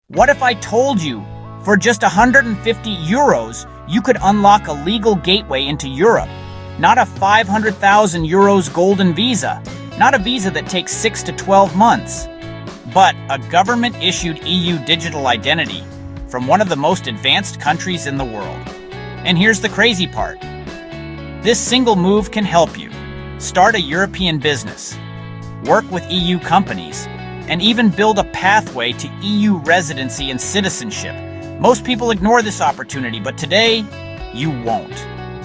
What if I told you for just 150 euros, you could unlock a legal gateway into Europe? Not a 500,000 euros golden visa, not a visa that takes 6 to 12 months, but a government-issued EU digital identity from one of the most advanced countries in the world. And here's the crazy part. This single move can help you start a European business, work with EU companies, and even build a pathway to EU residency and citizenship. Most people ignore this opportunity, but today, you won't.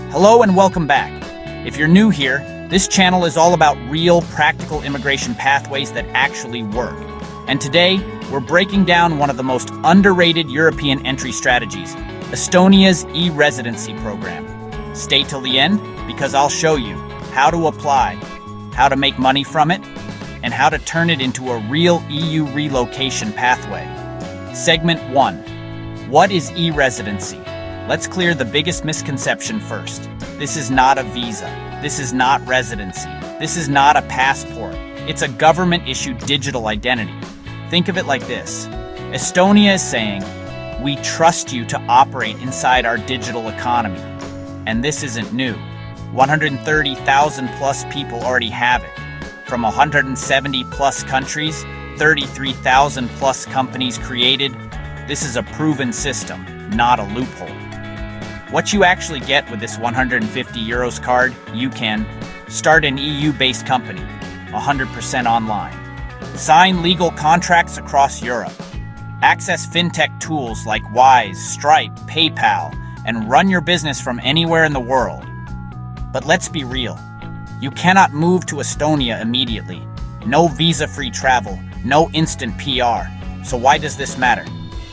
Hello and welcome back. If you're new here, this channel is all about real, practical immigration pathways that actually work. And today, we're breaking down one of the most underrated European entry strategies, Estonia's e-Residency program. Stay till the end, because I'll show you how to apply, how to make money from it, and how to turn it into a real EU relocation pathway. Segment 1. What is e-Residency? Let's clear the biggest misconception first. This is not a visa. This is not residency. This is not a passport. It's a government-issued digital identity. Think of it like this. Estonia is saying, we trust you to operate inside our digital economy. And this isn't new. 130,000 plus people already have it. From 170 plus countries, 33,000 plus companies created. This is a proven system, not a loophole. What you actually get with this 150 euros card, you can start an EU-based company, 100% online. Sign legal contracts across Europe. Access fintech tools like Wise, Stripe, PayPal, and run your business from anywhere in the world. But let's be real. You cannot move to Estonia immediately. No visa-free travel, no instant PR. So why does this matter?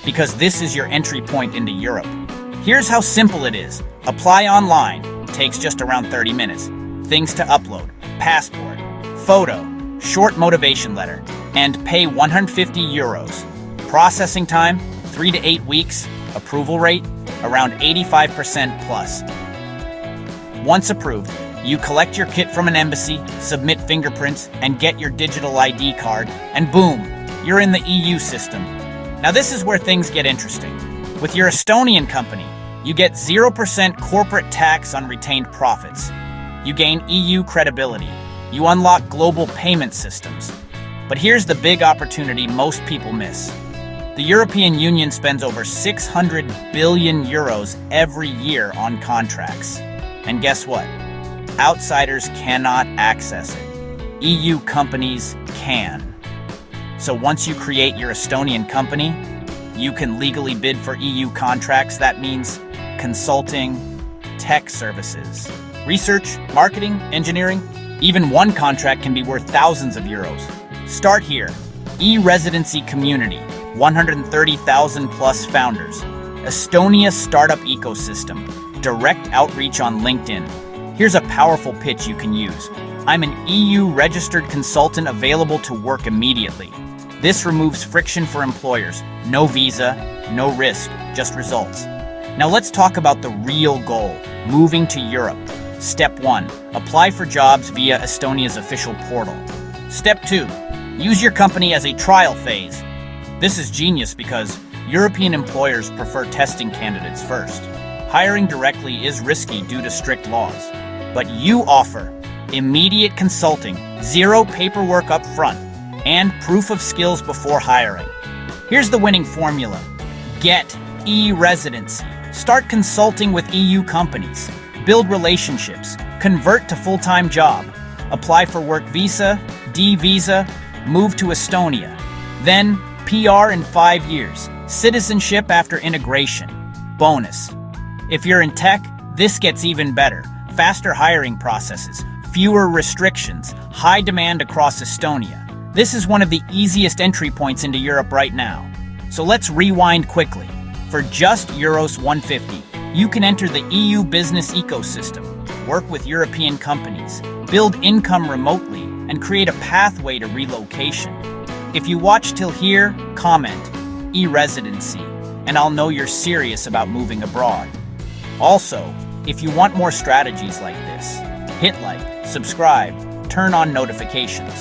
Because this is your entry point into Europe. Here's how simple it is. Apply online. Takes just around 30 minutes. Things to upload. Passport, photo, short motivation letter, and pay 150 euros. Processing time, 3 to 8 weeks. Approval rate, around 85% plus. Once approved, you collect your kit from an embassy, submit fingerprints, and get your digital ID card, and boom, you're in the EU system. Now this is where things get interesting. With your Estonian company, you get 0% corporate tax on retained profits. You gain EU credibility. You unlock global payment systems. But here's the big opportunity most people miss. The European Union spends over 600 billion euros every year on contracts. And guess what? Outsiders cannot access it. EU companies can. So once you create your Estonian company, you can legally bid for EU contracts. That means consulting, tech services, research, marketing, engineering. Even one contract can be worth thousands of euros. Start here. E-Residency Community, 130,000 plus founders. Estonia startup ecosystem, direct outreach on LinkedIn. Here's a powerful pitch you can use. I'm an EU-registered consultant available to work immediately. This removes friction for employers. No visa, no risk, just results. Now let's talk about the real goal, moving to Europe. Step 1, apply for jobs via Estonia's official portal. Step 2, use your company as a trial phase. This is genius because European employers prefer testing candidates first. Hiring directly is risky due to strict laws. But you offer immediate consulting, zero paperwork up front, and proof of skills before hiring. Here's the winning formula. Get e-Residency. Start consulting with EU companies. Build relationships. Convert to full-time job. Apply for work visa, D visa, move to Estonia. Then PR in 5 years. Citizenship after integration. Bonus. If you're in tech, this gets even better. Faster hiring processes, fewer restrictions, high demand across Estonia. This is one of the easiest entry points into Europe right now. So let's rewind quickly. For just euros 150, you can enter the EU business ecosystem, work with European companies, build income remotely, and create a pathway to relocation. If you watch till here, comment e-Residency, and I'll know you're serious about moving abroad. Also, if you want more strategies like this, hit like, subscribe, turn on notifications.